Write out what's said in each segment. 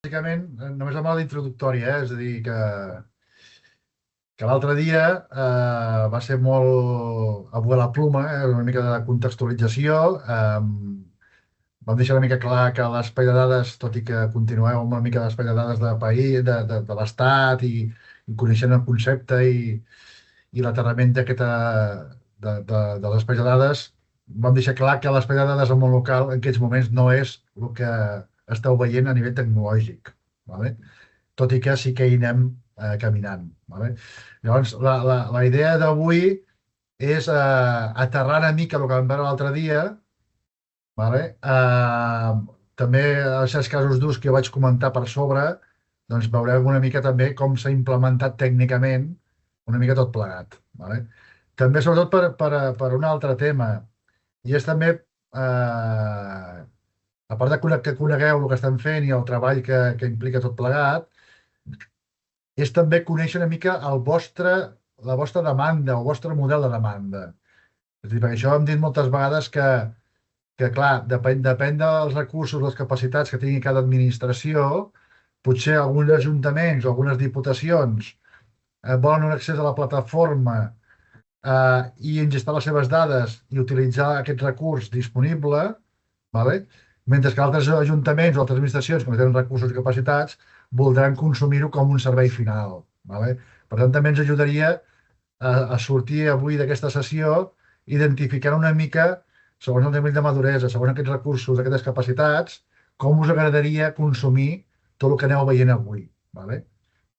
Bàsicament, només la mala introductòria, és a dir, que l'altre dia va ser molt a volar la pluma, una mica de contextualització. Vam deixar una mica clar que l'espai de dades, tot i que continueu amb una mica d'espai de dades de país, de l'Estat i coneixent el concepte i l'aterrament de l'espai de dades, vam deixar clar que l'espai de dades al món local en aquests moments no és el que esteu veient a nivell tecnològic. Vale? Tot i que sí que hi anem caminant. Vale? Llavors, la idea d'avui és aterrar una mica el que vam veure l'altre dia. Vale? També en certs casos d'ús que jo vaig comentar per sobre, doncs veurem una mica també com s'ha implementat tècnicament una mica tot plegat. Vale? També, sobretot, per un altre tema, i és també, a part de que conegueu el que estem fent i el treball que implica tot plegat, és també conèixer una mica la vostra demanda, el vostre model de demanda. És a dir, perquè això hem dit moltes vegades que clar, depèn dels recursos, les capacitats que tingui cada administració, potser alguns ajuntaments o algunes diputacions volen un accés a la plataforma i ingestar les seves dades i utilitzar aquest recurs disponible, vale? Mentre que altres ajuntaments o altres administracions que no tenen recursos i capacitats voldran consumir-ho com un servei final. Vale? Per tant, també ens ajudaria a sortir avui d'aquesta sessió identificant una mica, segons el nivell de maduresa, segons aquests recursos, aquestes capacitats, com us agradaria consumir tot el que aneu veient avui. Vale?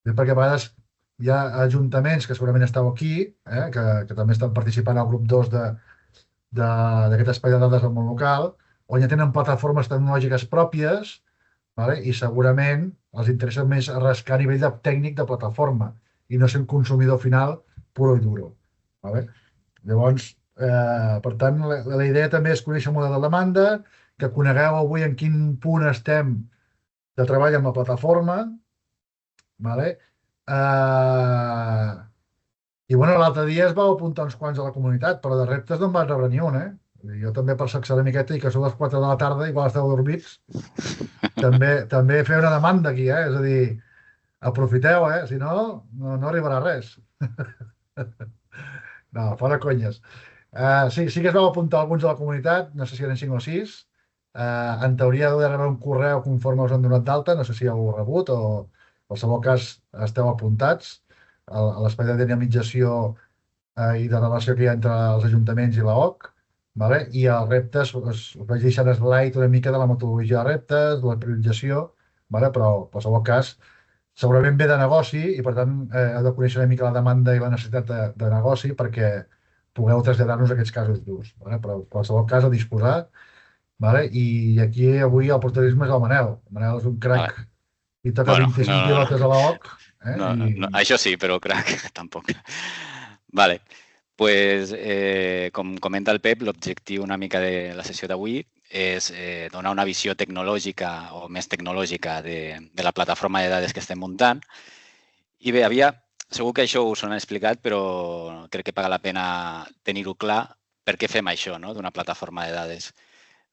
Perquè a vegades hi ha ajuntaments que segurament esteu aquí, que també estan participant al grup 2 d'aquest espai de dades del món local, on ja tenen plataformes tecnològiques pròpies, vale? I segurament els interessa més rascar a nivell tècnic de plataforma i no ser un consumidor final puro i duro. Vale? Llavors, per tant, la idea també és conèixer el model de demanda, que conegueu avui en quin punt estem de treball amb la plataforma, vale? I bueno, l'altre dia es va apuntar uns quants a la comunitat, però de reptes no en vaig rebre ni un, eh? Jo també per sacsar una miqueta i que són les 4 de la tarda, igual esteu dormits, també fer una demanda aquí, eh? És a dir, aprofiteu, si no, no arribarà res. No, fora conyes. Sí que es vau apuntar alguns de la comunitat, no sé si eren 5 o 6. En teoria heu de rebre un correu conforme us han donat d'alta, no sé si heu rebut o en qualsevol cas esteu apuntats a l'espai de dinamització i de relació que hi ha entre els ajuntaments i l'OC, vale? I els reptes, us vaig deixar en slide una mica de la metodologia de reptes, de la priorització, vale? Però en qualsevol cas segurament ve de negoci i per tant heu de conèixer una mica la demanda i la necessitat de negoci perquè pugueu traslladar-nos aquests casos d'ús. Vale? Però en qualsevol cas a disposar, vale? I aquí avui el protagonisme és el Manel. El Manel és un Vale. crac i toca Bueno, 25 pilotes a la OC. no, això sí, però crac, tampoc. Vale. Pues, com comenta el Pep, l'objectiu una mica de la sessió d'avui és donar una visió tecnològica o més tecnològica de la plataforma de dades que estem muntant. I bé, segur que això us ho han explicat, però crec que paga la pena tenir-ho clar per què fem això, no?, d'una plataforma de dades.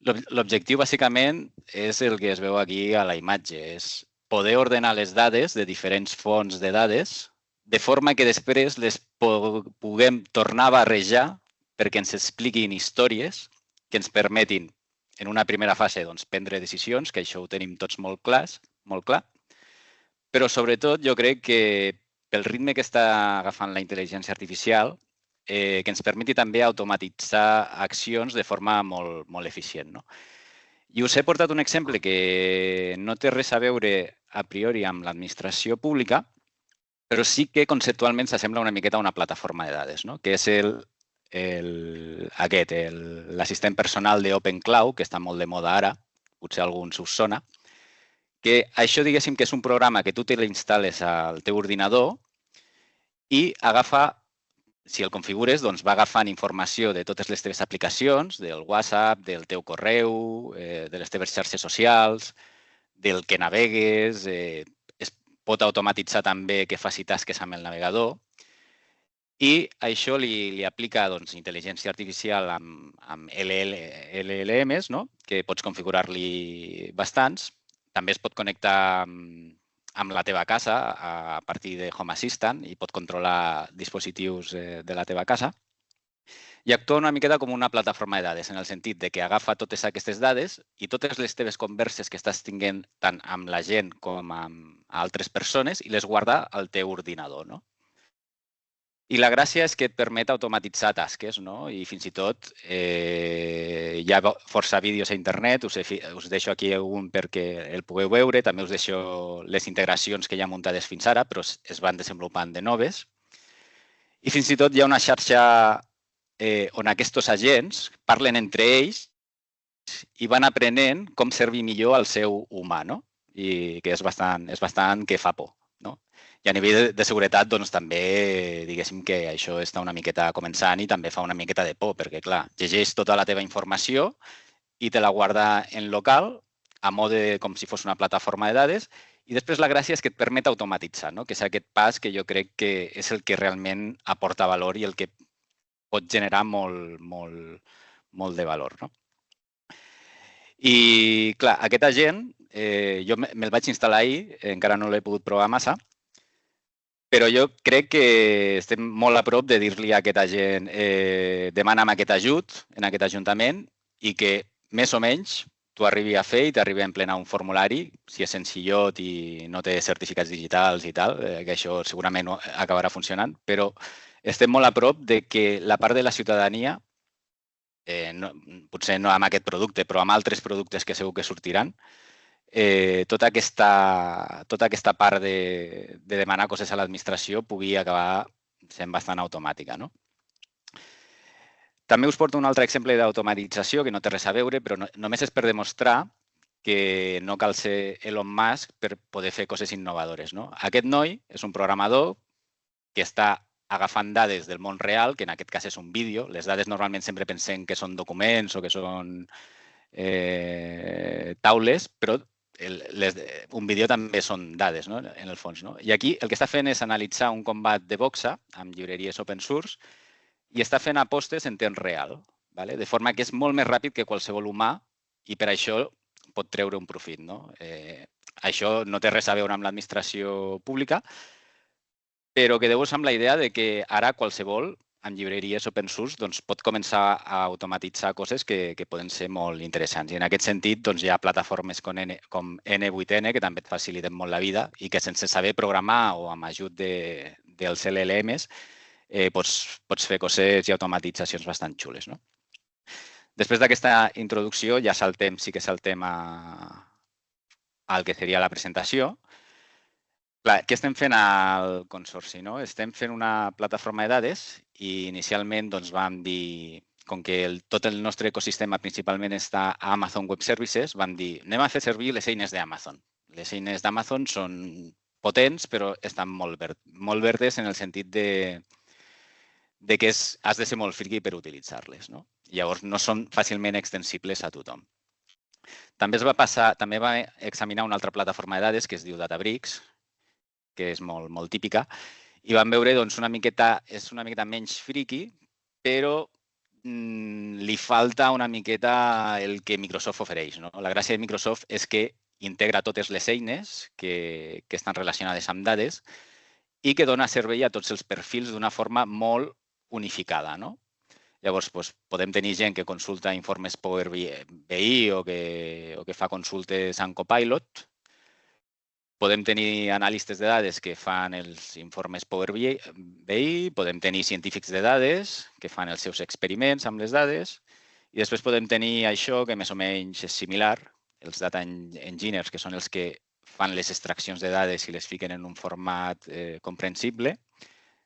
L'objectiu, bàsicament, és el que es veu aquí a la imatge, és poder ordenar les dades de diferents fonts de dades de forma que després les puguem tornar a barrejar perquè ens expliquin històries que ens permetin, en una primera fase, doncs, prendre decisions, que això ho tenim tots molt clar, però sobretot jo crec que pel ritme que està agafant la intel·ligència artificial, que ens permeti també automatitzar accions de forma molt, molt eficient, no? I us he portat un exemple que no té res a veure a priori amb l'administració pública, però sí que conceptualment s'assembla una miqueta a una plataforma de dades, no?, que és l'assistent personal d'OpenCloud, que està molt de moda ara, potser a alguns us sona, que això, diguéssim, que és un programa que tu te l'instal·les al teu ordinador i agafa, si el configures, doncs va agafant informació de totes les teves aplicacions, del WhatsApp, del teu correu, de les teves xarxes socials, del que navegues, es pot automatitzar també que faci tasques amb el navegador i això li aplica doncs, intel·ligència artificial amb LLMs, no?, que pots configurar-li bastants, També es pot connectar amb la teva casa a partir de Home Assistant i pot controlar dispositius de la teva casa. I actua una miqueta com una plataforma de dades, en el sentit de que agafa totes aquestes dades i totes les teves converses que estàs tinguent tant amb la gent com amb altres persones i les guarda al teu ordinador, no? I la gràcia és que et permet automatitzar tasques, no? I fins i tot hi ha força vídeos a internet, us deixo aquí un perquè el pugueu veure, també us deixo les integracions que hi ha muntades fins ara, però es van desenvolupant de noves. I fins i tot hi ha una xarxa on aquests agents parlen entre ells i van aprenent com servir millor al seu humà, no? I que és bastant que fa por, no? I a nivell de seguretat, doncs també, diguéssim que això està una miqueta començant i també fa una miqueta de por, perquè, clar, llegeix tota la teva informació i te la guarda en local, a mode com si fos una plataforma de dades, i després la gràcia és que et permet automatitzar, no? Que és aquest pas que jo crec que és el que realment aporta valor i el que pot generar molt de valor, no? I, clar, aquest agent, jo me'l vaig instal·lar ahir, encara no l'he pogut provar massa, però jo crec que estem molt a prop de dir-li a aquest agent demana'm aquest ajut en aquest ajuntament i que més o menys t'ho arribi a fer i t'arribi a emplenar un formulari, si és senzillot i no té certificats digitals i tal, que això segurament acabarà funcionant, però estem molt a prop de que la part de la ciutadania, potser no amb aquest producte, però amb altres productes que segur que sortiran, tota aquesta part de demanar coses a l'administració pugui acabar sent bastant automàtica, no? També us porto un altre exemple d'automatització que no té res a veure, però només és per demostrar que no cal ser Elon Musk per poder fer coses innovadores, no? Aquest noi és un programador que està agafant dades del món real, que en aquest cas és un vídeo. Les dades normalment sempre pensem que són documents o que són taules, però un vídeo també són dades, no? En el fons, no? I aquí el que està fent és analitzar un combat de boxa amb llibreries open source i està fent apostes en temps real, de forma que és molt més ràpid que qualsevol humà i per això pot treure un profit, no? Això no té res a veure amb l'administració pública, però quedeu-vos amb la idea de que ara qualsevol, amb llibreries open source, doncs, pot començar a automatitzar coses que poden ser molt interessants. I en aquest sentit doncs, hi ha plataformes com N8N que també et faciliten molt la vida i que sense saber programar o amb ajut dels LLMs pots fer coses i automatitzacions bastant xules, no? Després d'aquesta introducció ja sí que saltem al que seria la presentació. Clar, què estem fent al Consorci? No? Estem fent una plataforma de dades i inicialment doncs, vam dir, com que tot el nostre ecosistema principalment està a Amazon Web Services, vam dir, anem a fer servir les eines d'Amazon. Les eines d'Amazon són potents, però estan molt verdes en el sentit de que has de ser molt friqui per utilitzar-les. No? Llavors, no són fàcilment extensibles a tothom. També va examinar una altra plataforma de dades que es diu Databricks, que és molt típica, i vam veure doncs, és una miqueta menys friqui, però li falta una miqueta el que Microsoft ofereix. No? La gràcia de Microsoft és que integra totes les eines que estan relacionades amb dades i que dona servei a tots els perfils d'una forma molt unificada. No? Llavors, podem tenir gent que consulta informes Power BI o que fa consultes en Copilot. Podem tenir analistes de dades que fan els informes Power BI, podem tenir científics de dades que fan els seus experiments amb les dades i després podem tenir això que més o menys és similar, els data engineers, que són els que fan les extraccions de dades i les fiquen en un format comprensible,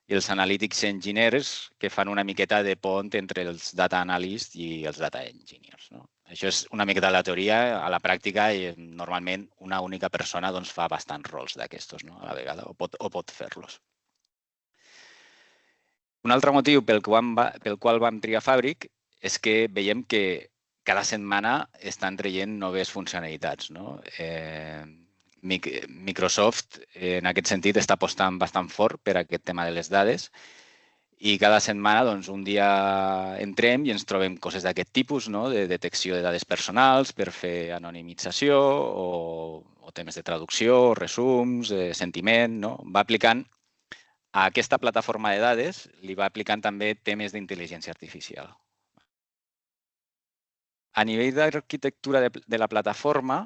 i els analytics engineers que fan una miqueta de pont entre els data analysts i els data engineers. No? Això és una miqueta la teoria. A la pràctica, normalment, una única persona doncs, fa bastants rols d'aquestos a la vegada, o pot fer-los. Un altre motiu pel qual vam triar Fabric és que veiem que cada setmana estan traient noves funcionalitats. No? Microsoft, en aquest sentit, està apostant bastant fort per aquest tema de les dades i cada setmana, doncs, un dia entrem i ens trobem coses d'aquest tipus, no? De detecció de dades personals per fer anonimització o o temes de traducció, resums, sentiment, no? Va aplicant a aquesta plataforma de dades, li va aplicant també temes d'intel·ligència artificial. A nivell d'arquitectura de la plataforma,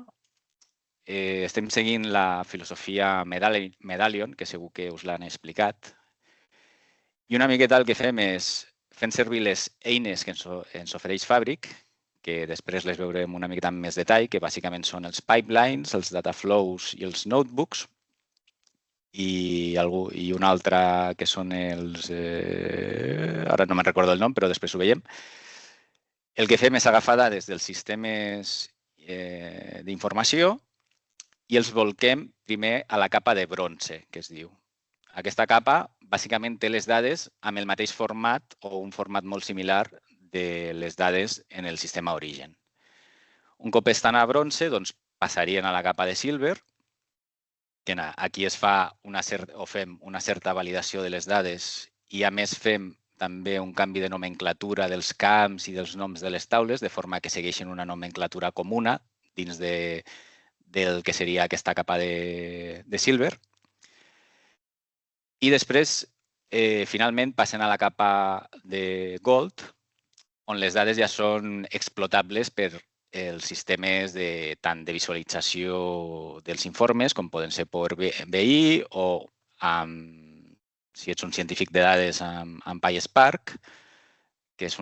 estem seguint la filosofia Medallion, que segur que us l'han explicat. I una miqueta el que fem és fent servir les eines que ens ofereix Fabric, que després les veurem una miqueta amb més detall, que bàsicament són els pipelines, els data flows i els notebooks, i un altre que són els... ara no me'n recordo el nom, però després ho veiem. El que fem és agafar dades dels sistemes d'informació i els volquem primer a la capa de bronze, que es diu. Aquesta capa, bàsicament, té les dades amb el mateix format o un format molt similar de les dades en el sistema origen. Un cop estan a bronze, doncs passarien a la capa de silver, que aquí es fa fem una certa validació de les dades i, a més, fem també un canvi de nomenclatura dels camps i dels noms de les taules, de forma que segueixin una nomenclatura comuna dins del que seria aquesta capa de silver. I després, finalment, passen a la capa de gold, on les dades ja són explotables per els sistemes tant de visualització dels informes, com poden ser Power BI o, si ets un científic de dades, amb PySpark, que és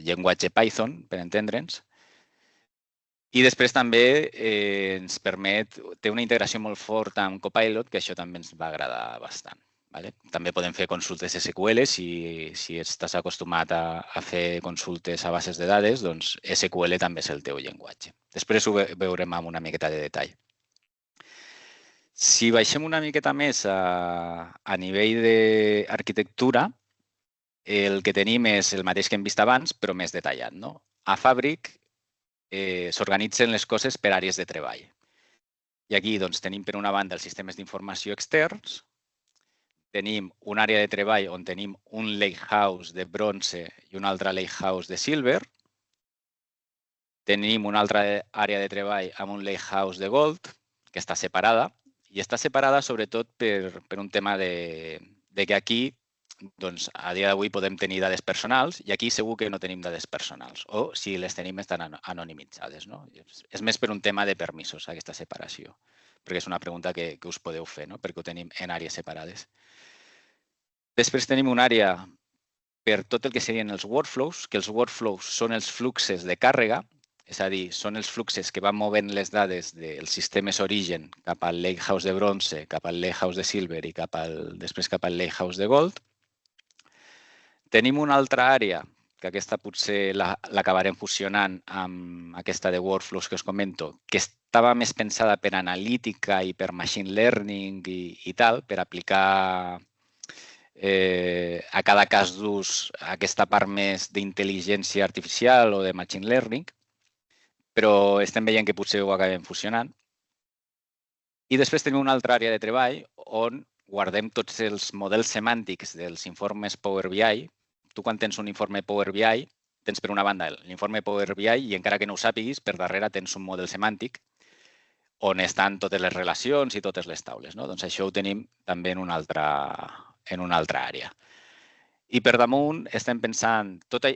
llenguatge Python, per entendre'ns. I després també ens permet, té una integració molt forta amb Copilot, que això també ens va agradar bastant. També podem fer consultes SQL, si estàs acostumat a fer consultes a bases de dades, doncs SQL també és el teu llenguatge. Després ho veurem amb una miqueta de detall. Si baixem una miqueta més a nivell d'arquitectura, el que tenim és el mateix que hem vist abans, però més detallat. A Fabric s'organitzen les coses per àrees de treball. I aquí tenim, per una banda, els sistemes d'informació externs, tenim una àrea de treball on tenim un lakehouse de bronze i una altra lakehouse de silver, tenim una altra àrea de treball amb un lakehouse de gold, que està separada, i està separada sobretot per un tema de que aquí, a dia d'avui, podem tenir dades personals i aquí segur que no tenim dades personals, o si les tenim estan anonimitzades. És més per un tema de permisos, aquesta separació, perquè és una pregunta que us podeu fer, perquè ho tenim en àrees separades. Després tenim una àrea per tot el que serien els workflows, que els workflows són els fluxes de càrrega, és a dir, són els fluxes que van movent les dades dels sistemes origen cap al lakehouse de bronze, cap al lakehouse de silver i després cap al lakehouse de gold. Tenim una altra àrea, que aquesta potser l'acabarem fusionant amb aquesta de workflows que us comento, que estava més pensada per analítica i per machine learning i tal, per aplicar a cada cas d'ús aquesta part més d'intel·ligència artificial o de machine learning, però estem veient que potser ho acabem fusionant. I després tenim una altra àrea de treball on guardem tots els models semàntics dels informes Power BI. Tu, quan tens un informe Power BI, tens per una banda l'informe Power BI i encara que no ho sàpiguis, per darrere tens un model semàntic on estan totes les relacions i totes les taules. Doncs això ho tenim també en una altra àrea. I per damunt estem pensant, tota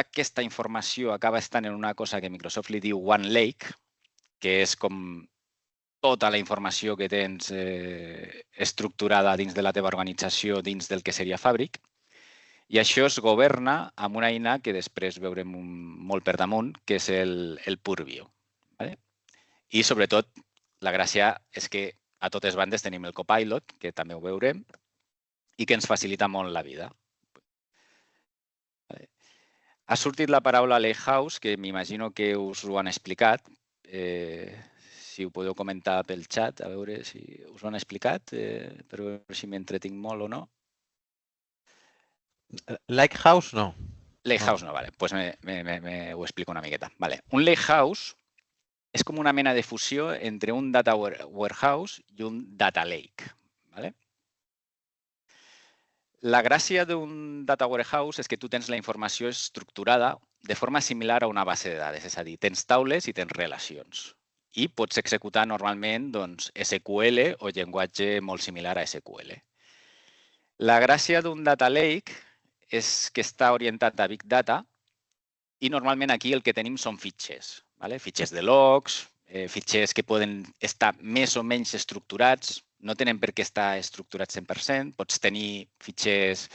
aquesta informació acaba estant en una cosa que Microsoft li diu One Lake, que és com tota la informació que tens estructurada dins de la teva organització, dins del que seria Fabric. I això es governa amb una eina que després veurem molt per damunt, que és el Purview. I, sobretot, la gràcia és que a totes bandes tenim el Copilot, que també ho veurem, i que ens facilita molt la vida. Ha sortit la paraula lakehouse, que m'imagino que us ho han explicat. Si ho podeu comentar pel xat, a veure si us ho han explicat, per veure si m'entretinc molt o no. Lakehouse no. Lakehouse no, vale. Doncs ho explico una miqueta. Un lakehouse és com una mena de fusió entre un data warehouse i un data lake. La gràcia d'un data warehouse és que tu tens la informació estructurada de forma similar a una base de dades, és a dir, tens taules i tens relacions. I pots executar normalment doncs, SQL o llenguatge molt similar a SQL. La gràcia d'un data lake és que està orientat a Big Data i normalment aquí el que tenim són fitxers. Fitxers de logs, fitxers que poden estar més o menys estructurats, no tenen per què estar estructurats 100%, pots tenir fitxers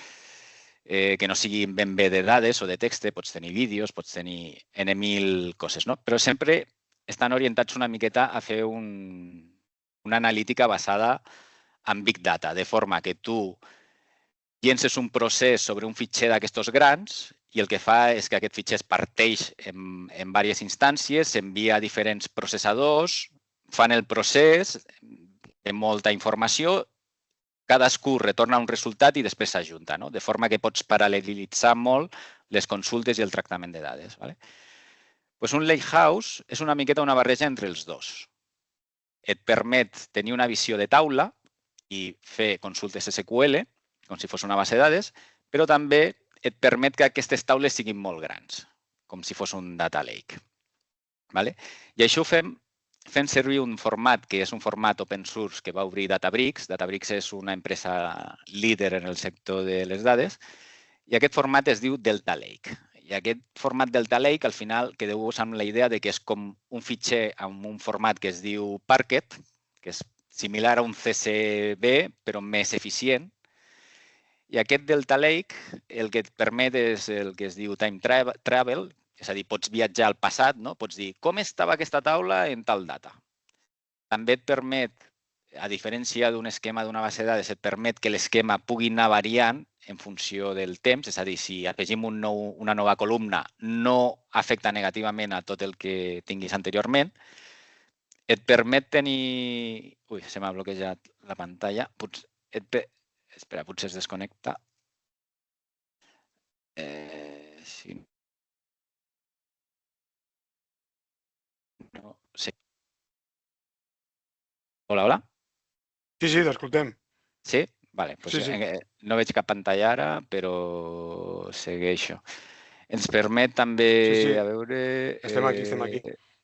que no siguin ben bé de dades o de text, pots tenir vídeos, pots tenir N1000 coses, no? Però sempre estan orientats una miqueta a fer una analítica basada en Big Data, de forma que tu llences un procés sobre un fitxer d'aquests grans i el que fa és que aquest fitxer es parteix en diverses instàncies, s'envia a diferents processadors, fan el procés, té molta informació, cadascú retorna un resultat i després s'ajunta, no? De forma que pots paral·lelitzar molt les consultes i el tractament de dades. Pues un lakehouse és una miqueta una barreja entre els dos. Et permet tenir una visió de taula i fer consultes SQL, com si fos una base de dades, però també et permet que aquestes taules siguin molt grans, com si fos un data lake. I això ho fem fent servir un format que és un format open source que va obrir Databricks. Databricks és una empresa líder en el sector de les dades i aquest format es diu Delta Lake. I aquest format Delta Lake, al final, quedeu-vos amb la idea de que és com un fitxer amb un format que es diu Parquet, que és similar a un CSV, però més eficient. I aquest Delta Lake el que et permet és el que es diu time travel, és a dir, pots viatjar al passat, no? Pots dir com estava aquesta taula en tal data. També et permet, a diferència d'un esquema d'una base de dades, et permet que l'esquema pugui anar variant en funció del temps, és a dir, si afegim una nova columna no afecta negativament a tot el que tinguis anteriorment. Et permet tenir... Ui, se m'ha bloquejat la pantalla. Espera, potser es desconnecta. Sí. No sé. Hola, hola? Sí, t'escoltem. Sí? Vale, doncs Sí. no veig cap pantalla ara, però segueixo. Ens permet també, Sí. a veure... Estem aquí.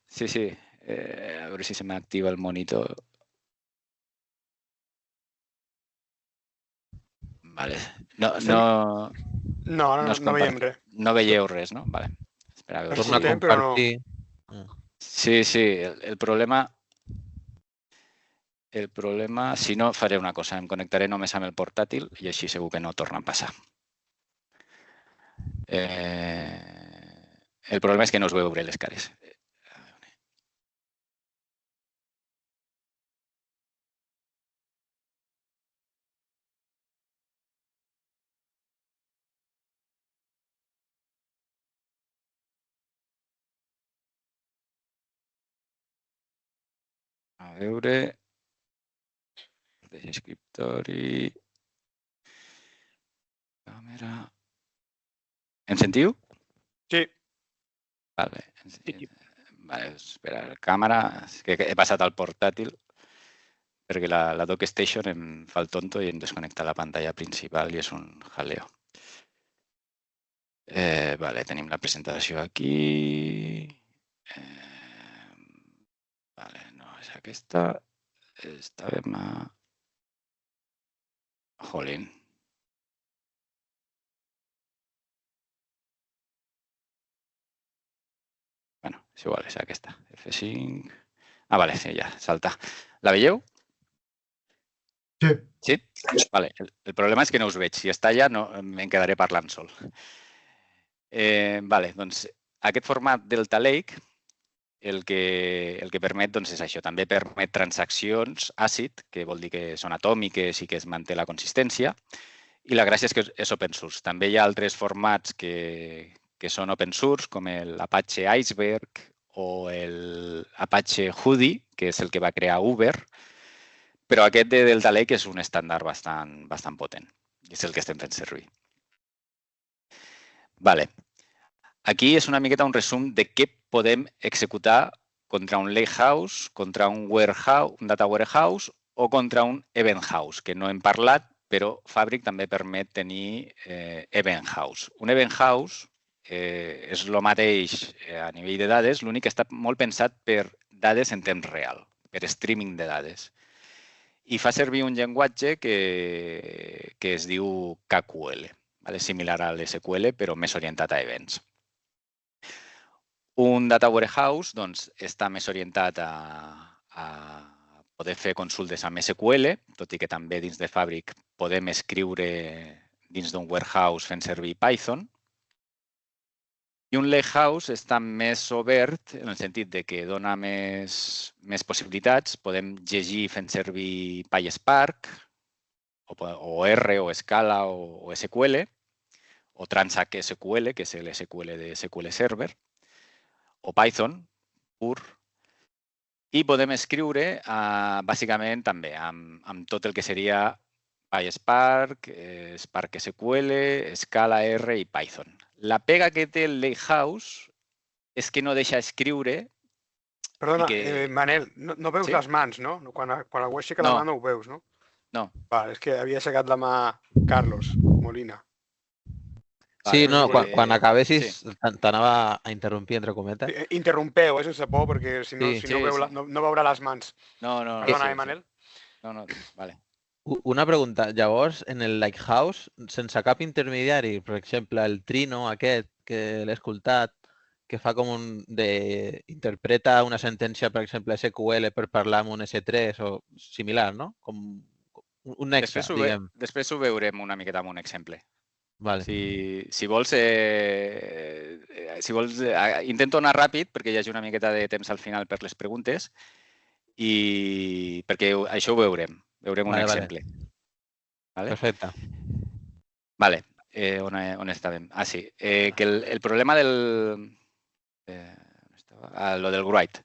Sí. A veure si se m'activa el monitor. Vale. No veiem res. No veieu res, no? Vale. Espera, a veure si... però no. Sí. El problema, si no, faré una cosa. Em connectaré només amb el portàtil i així segur que no torna a passar. El problema és que no us veuré les cares. A veure... Escriptori... Càmera... Em sentiu? Sí. Vale, espera, càmera... És que he passat al portàtil perquè la DocStation em fa el tonto i em desconnecta la pantalla principal i és un jaleo. Vale, tenim la presentació aquí. Vale, no és aquesta. Estàvem a... Jolín. Bueno, és igual, és aquesta. F5... vale, sí, ja, salta. La veieu? Sí. Sí? Vale. El problema és que no us veig. Si està allà, em quedaré parlant sol. Vale, doncs aquest format Delta Lake el que permet és això. També permet transaccions ACID, que vol dir que són atòmiques i que es manté la consistència. I la gràcia és que és open source. També hi ha altres formats que són open source, com l'Apache Iceberg o l'Apache Hudi, que és el que va crear Uber. Però aquest de Delta Lake és un estàndard bastant potent. És el que estem fent servir. Vale. Aquí és una miqueta un resum de què podem executar contra un lakehouse, contra un data warehouse o contra un event house, que no hem parlat, però Fabric també permet tenir event house. Un event house és el mateix a nivell de dades, l'únic que està molt pensat per dades en temps real, per streaming de dades. I fa servir un llenguatge que es diu KQL, similar a l'SQL, però més orientat a events. Un data warehouse està més orientat a poder fer consultes amb SQL, tot i que també dins de Fabric podem escriure dins d'un warehouse fent servir Python. I un lakehouse està més obert en el sentit de que dona més possibilitats. Podem llegir fent servir PySpark, o R, o Scala, o SQL, o Transact SQL, que és l'SQL de SQL Server, o Python pur. I podem escriure, bàsicament, també amb tot el que seria PySpark, Spark SQL, Scala R i Python. La pega que té el Lakehouse és que no deixa escriure... Perdona, Manel, no veus les mans, no? Quan algú aixeca la mà no ho veus, no? No. És que havia aixecat la mà Carlos Molina. Sí, no, quan acabessis t'anava a interrompir, entre cometes. Interrompeu, sense por, perquè si no veurà les mans. No. Perdona, Manel? No, vale. Una pregunta. Llavors, en el Lakehouse, sense cap intermediari, per exemple, el Trino aquest que l'he escoltat, que fa com interpreta una sentència, per exemple, SQL per parlar amb un S3 o similar, no? Com un nexe, diguem. Després ho veurem una miqueta amb un exemple. Vale. Si vols, intento anar ràpid perquè hi hagi una miqueta de temps al final per les preguntes i perquè això ho veurem. Veurem un exemple. Vale. Perfecte. Vale. On estàvem? Sí. Que el problema del GUID.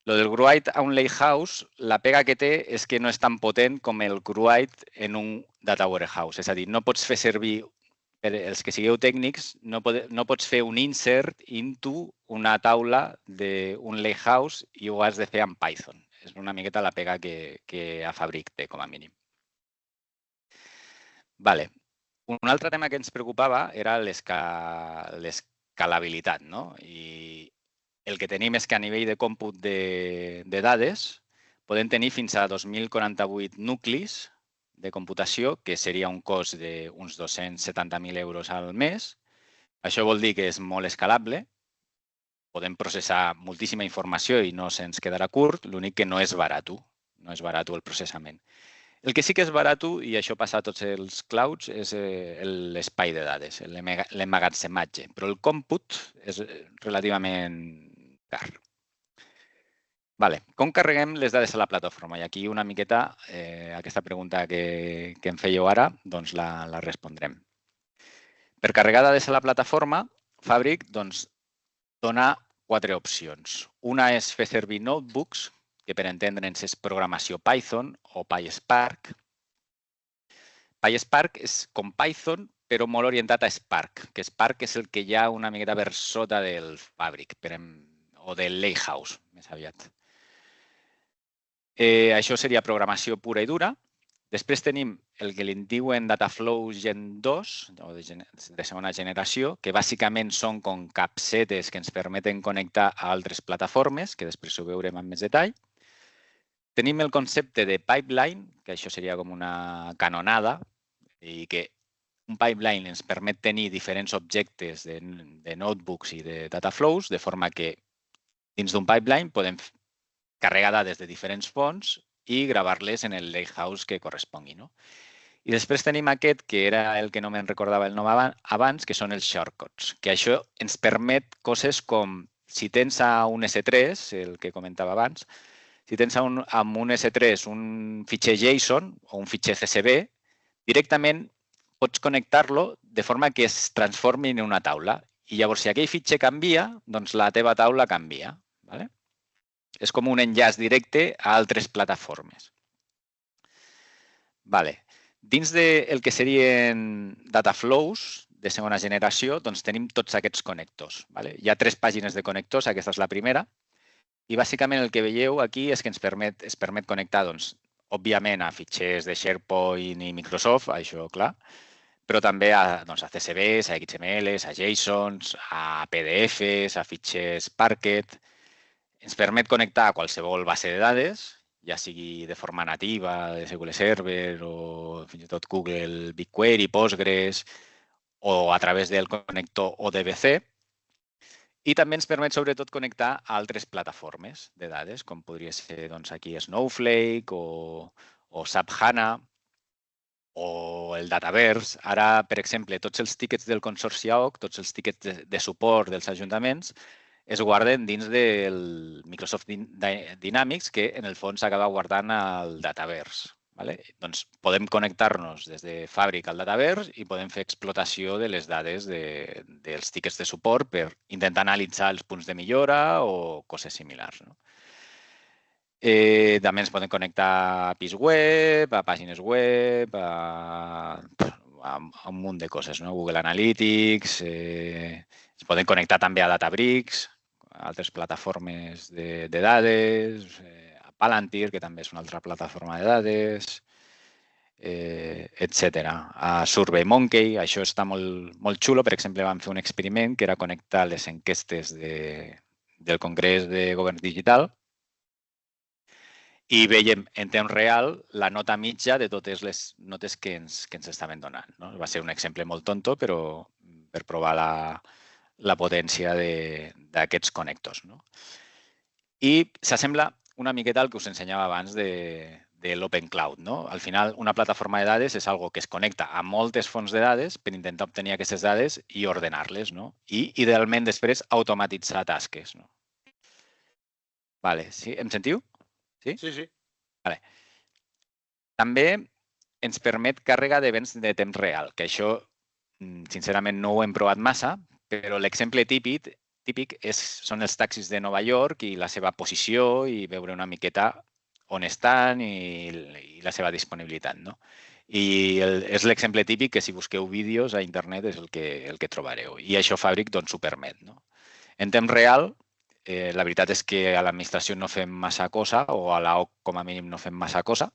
Lo del GUID a un lakehouse, la pega que té és que no és tan potent com el GUID en un data warehouse. És a dir, no pots fer servir, per els que sigueu tècnics, no pots fer un insert into una taula d'un lakehouse i ho has de fer amb Python. És una miqueta la pega que a Fabric té, com a mínim. Vale. Un altre tema que ens preocupava era l'escalabilitat, no? I el que tenim és que a nivell de còmput de dades podem tenir fins a 2.048 nuclis de computació, que seria un cost d'uns 270.000 euros al mes. Això vol dir que és molt escalable. Podem processar moltíssima informació i no se'ns quedarà curt, l'únic que no és barat. No és barat el processament. El que sí que és barat, i això passa a tots els clouds, és l'espai de dades, l'emmagatzematge. Però el còmput és relativament car. Com carreguem les dades a la plataforma? I aquí una miqueta aquesta pregunta que em fèieu ara, doncs la respondrem. Per carregar dades a la plataforma, Fabric dona 4 opcions. Una és fer servir notebooks, que per entendre'ns és programació Python o PySpark. PySpark és com Python, però molt orientat a Spark, que Spark és el que hi ha una miqueta per sota del Fabric, o del Lakehouse, més aviat. Això seria programació pura i dura. Després tenim el que li diuen Dataflows Gen 2, o de segona generació, que bàsicament són com capsetes que ens permeten connectar a altres plataformes, que després ho veurem amb més detall. Tenim el concepte de pipeline, que això seria com una canonada, i que un pipeline ens permet tenir diferents objectes de notebooks i de dataflows, de forma que dins d'un pipeline podem carregar dades de diferents fonts i gravar-les en el lakehouse que correspongui. I després tenim aquest, que era el que no me'n recordava el nom abans, que són els shortcuts, que això ens permet coses com, si tens a un S3, el que comentava abans, si tens amb un S3 un fitxer JSON o un fitxer CSV, directament pots connectar-lo de forma que es transformi en una taula. I llavors, si aquell fitxer canvia, doncs la teva taula canvia. És com un enllaç directe a altres plataformes. Dins del que serien dataflows de segona generació, doncs tenim tots aquests connectors. Hi ha 3 pàgines de connectors, aquesta és la primera. I bàsicament el que veieu aquí és que ens permet connectar, òbviament, a fitxers de SharePoint i Microsoft, això clar, però també a CSVs, a XMLs, a JSONs, a PDFs, a fitxers Parquet. Ens permet connectar a qualsevol base de dades, ja sigui de forma nativa, de SQL Server o fins i tot Google BigQuery, Postgres, o a través del connector ODBC. I també ens permet, sobretot, connectar a altres plataformes de dades, com podria ser aquí Snowflake o SAP HANA o el Dataverse. Ara, per exemple, tots els tíquets del Consorci AOC, tots els tíquets de suport dels ajuntaments, es guarden dins del Microsoft Dynamics, que en el fons s'acaba guardant al Dataverse. Doncs podem connectar-nos des de Fabric al Dataverse i podem fer explotació de les dades dels tíquets de suport per intentar analitzar els punts de millora o coses similars. També ens podem connectar a APIs web, a pàgines web, a un munt de coses, Google Analytics, ens podem connectar també a Databricks, a altres plataformes de dades, Palantir, que també és una altra plataforma de dades, etc. A SurveyMonkey, això està molt xulo. Per exemple, vam fer un experiment que era connectar les enquestes del Congrés de Govern Digital i veiem en temps real la nota mitja de totes les notes que ens estaven donant. Va ser un exemple molt tonto, però per provar la potència d'aquests connectors. I s'assembla una miqueta al que us ensenyava abans de l'Open Cloud. Al final, una plataforma de dades és algo que es connecta a moltes fonts de dades per intentar obtenir aquestes dades i ordenar-les. I, idealment, després, automatitzar tasques. Sí, em sentiu? Sí, sí. També ens permet càrrega d'events de temps real, que això, sincerament, no ho hem provat massa, però l'exemple típic són els taxis de Nova York i la seva posició i veure una miqueta on estan i la seva disponibilitat. I és l'exemple típic que si busqueu vídeos a internet és el que trobareu. I això Fabric ho permet. En temps real, la veritat és que a l'administració no fem massa cosa, o a l'AOC com a mínim no fem massa cosa.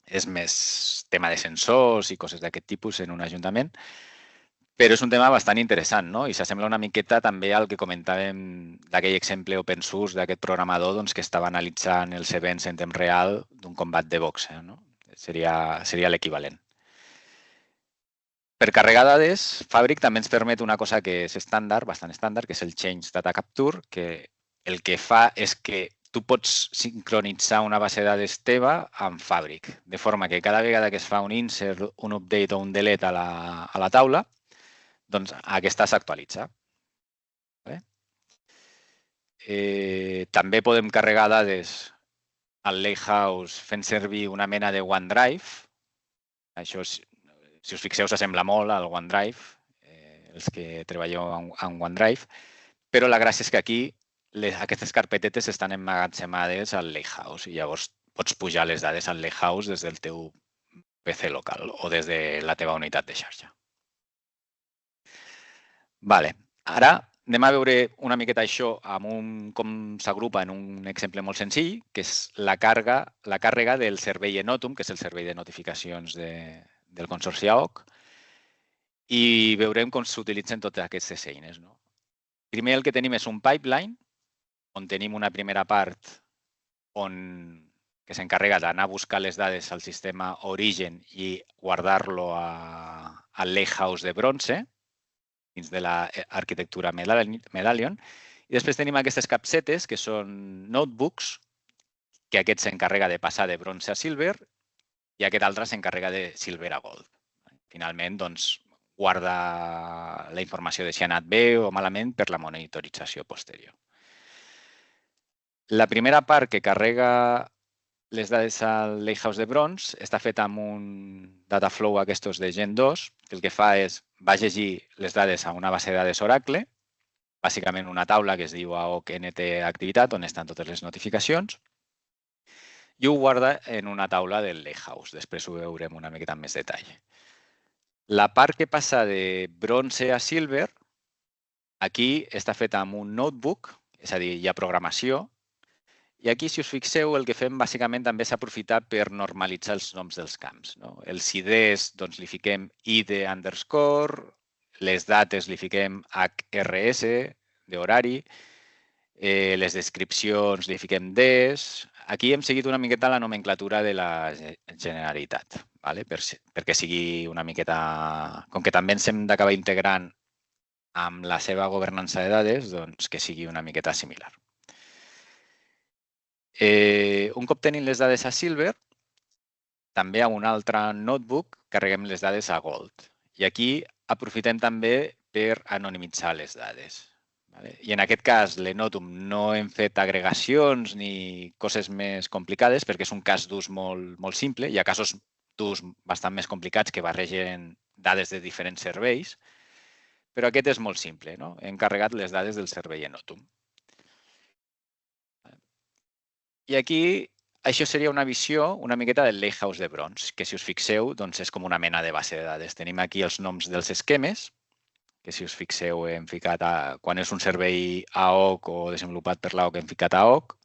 És més tema de sensors i coses d'aquest tipus en un ajuntament. Però és un tema bastant interessant, i s'assembla una miqueta també al que comentàvem d'aquell exemple open source d'aquest programador que estava analitzant els events en temps real d'un combat de boxe. Seria l'equivalent. Per carregar dades, Fabric també ens permet una cosa que és estàndard, bastant estàndard, que és el Change Data Capture, que el que fa és que tu pots sincronitzar una base de dades teva amb Fabric, de forma que cada vegada que es fa un insert, un update o un delete a la taula, doncs aquesta s'actualitza. També podem carregar dades al Lakehouse fent servir una mena de OneDrive. Això, si us fixeu, s'assembla molt al OneDrive, els que treballeu en OneDrive, però la gràcia és que aquí aquestes carpetetes estan emmagatzemades al Lakehouse i llavors pots pujar les dades al Lakehouse des del teu PC local o des de la teva unitat de xarxa. Ara anem a veure una miqueta això com s'agrupa en un exemple molt senzill, que és la càrrega del servei Enotum, que és el servei de notificacions del Consorci AOC, i veurem com s'utilitzen totes aquestes eines. Primer el que tenim és un pipeline, on tenim una primera part que s'encarrega d'anar a buscar les dades al sistema origen i guardar-lo al Lakehouse de bronze, dins de l'arquitectura Medallion. I després tenim aquestes capsetes, que són notebooks, que aquest s'encarrega de passar de bronze a silver i aquest altre s'encarrega de silver a gold. Finalment, guarda la informació de si ha anat bé o malament per la monitorització posterior. La primera part que carrega les dades al Lakehouse de bronze està feta amb un Dataflow aquests de Gen 2, que el que fa és va llegir les dades a una base de dades Oracle, bàsicament una taula que es diu AOC NT Activitat, on estan totes les notificacions, i ho guarda en una taula del Lakehouse. Després ho veurem una miqueta amb més detall. La part que passa de bronze a silver, aquí està feta amb un notebook, és a dir, hi ha programació, I aquí, si us fixeu, el que fem bàsicament també és aprofitar per normalitzar els noms dels camps. Els IDs doncs, li fiquem ID underscore, les dates li fiquem HRS d'horari, les descripcions li fiquem DES. Aquí hem seguit una miqueta la nomenclatura de la Generalitat, perquè sigui una miqueta... Com que també ens hem d'acabar integrant amb la seva governança de dades, doncs que sigui una miqueta similar. Un cop tenim les dades a Silver, també a un altre notebook carreguem les dades a Gold. I aquí aprofitem també per anonimitzar les dades. I en aquest cas, l'Enotum no hem fet agregacions ni coses més complicades perquè és un cas d'ús molt simple. Hi ha casos d'ús bastant més complicats que barregen dades de diferents serveis, però aquest és molt simple. Hem carregat les dades del servei Enotum. I aquí, això seria una visió una miqueta del Lakehouse de Bronze, que si us fixeu, doncs és com una mena de base de dades. Tenim aquí els noms dels esquemes, que si us fixeu hem ficat, quan és un servei AOC o desenvolupat per l'AOC hem ficat AOC,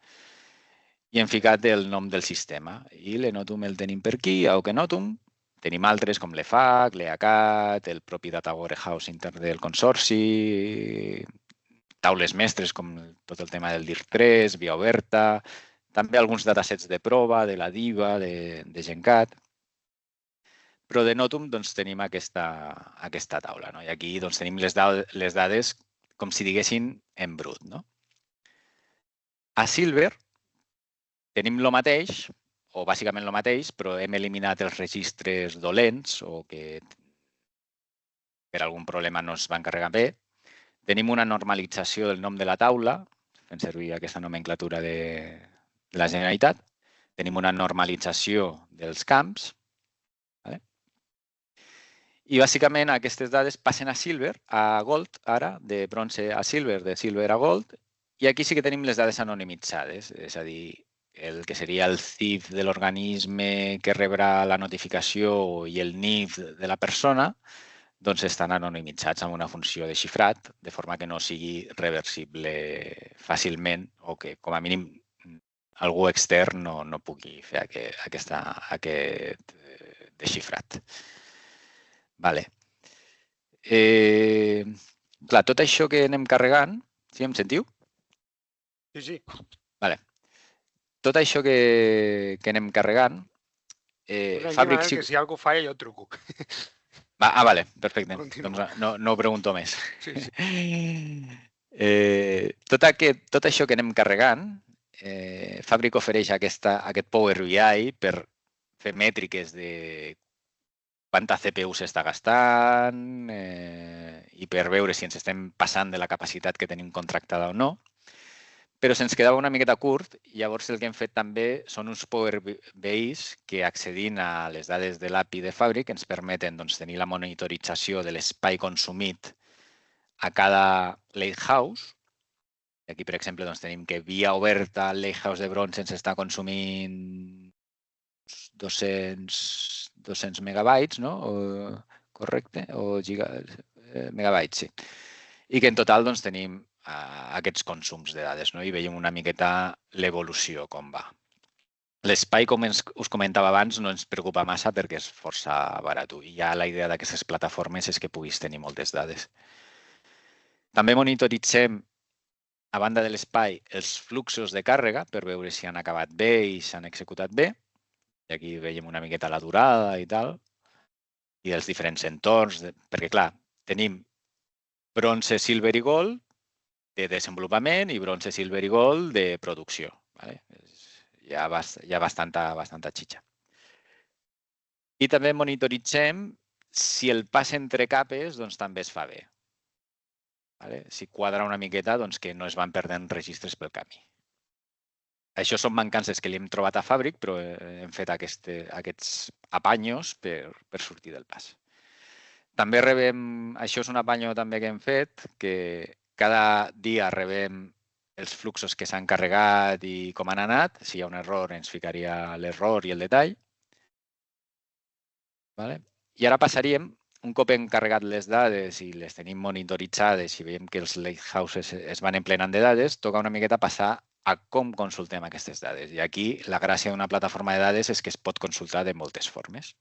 i hem ficat el nom del sistema. I l'Enotum el tenim per aquí, AOC Enotum. Tenim altres com l'EFAC, l'EACAT, el propi Data Warehouse intern del consorci, taules mestres com tot el tema del DIR3, via oberta, també alguns datasets de prova, de la DIVA, de GenCat. Però d'Enotum tenim aquesta taula. I aquí tenim les dades com si diguessin en brut. A Silver tenim el mateix, o bàsicament el mateix, però hem eliminat els registres dolents o que per algun problema no es van carregar bé. Tenim una normalització del nom de la taula, fent servir aquesta nomenclatura de la Generalitat. Tenim una normalització dels camps. I bàsicament aquestes dades passen a Silver, a Gold, ara, de bronze a Silver, de Silver a Gold. I aquí sí que tenim les dades anonimitzades, és a dir, el que seria el CIF de l'organisme que rebrà la notificació i el NIF de la persona, doncs estan anonimitzats amb una funció de xifrat, de forma que no sigui reversible fàcilment o que, com a mínim, algú extern no pugui fer aquest desxifrat. Clar, tot això que anem carregant... Sí, em sentiu? Sí. Tot això que anem carregant... Fabric... Que si alguna cosa falla jo truco. Vale, perfecte. Doncs no ho pregunto més. Sí. Tot això que anem carregant, Fabric ofereix aquest Power BI per fer mètriques de quanta CPU s'està gastant i per veure si ens estem passant de la capacitat que tenim contractada o no. Però se'ns quedava una miqueta curt i llavors el que hem fet també són uns Power BIs que accedint a les dades de l'API de Fabric ens permeten tenir la monitorització de l'espai consumit a cada Lakehouse. Aquí, per exemple, tenim que via oberta al Lakehouse de Bronze ens està consumint 200 megabytes, no? Correcte? O megabytes, sí. I que en total tenim aquests consums de dades i veiem una miqueta l'evolució com va. L'espai, com us comentava abans, no ens preocupa massa perquè és força barat i ja la idea d'aquestes plataformes és que puguis tenir moltes dades. També monitoritzem, a banda de l'espai, els fluxos de càrrega per veure si han acabat bé i s'han executat bé. I aquí veiem una miqueta la durada i tal, i els diferents entorns, perquè clar, tenim bronze, silver i gold de desenvolupament i bronze, silver i gold de producció. Hi ha bastanta xitxa. I també monitoritzem si el pas entre capes també es fa bé. Si quadra una miqueta, que no es van perdent registres pel camí. Això són mancances que li hem trobat a Fabric, però hem fet aquests apanyos per sortir del pas. També rebem, això és un apanyo també que hem fet, que cada dia rebem els fluxos que s'han carregat i com han anat. Si hi ha un error, ens ficaria l'error i el detall. I ara passaríem, un cop hem carregat les dades i les tenim monitoritzades i veiem que els Lakehouses es van emplenant de dades, toca una miqueta passar a com consultem aquestes dades. I aquí la gràcia d'una plataforma de dades és que es pot consultar de moltes formes.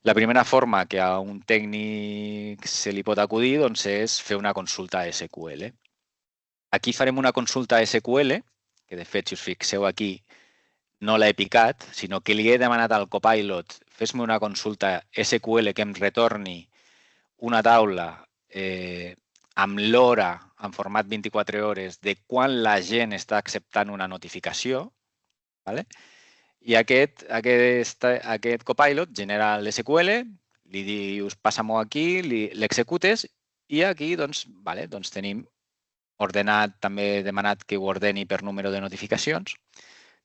La primera forma que a un tècnic se li pot acudir és fer una consulta a SQL. Aquí farem una consulta a SQL, que de fet, si us fixeu aquí, no l'he picat, sinó que li he demanat al Copilot fes-me una consulta SQL que em retorni una taula amb l'hora en format 24 hores de quan la gent està acceptant una notificació. I aquest Copilot genera l'SQL, li dius passa-m'ho aquí, l'executes i aquí tenim ordenat, també he demanat que ho ordeni per número de notificacions.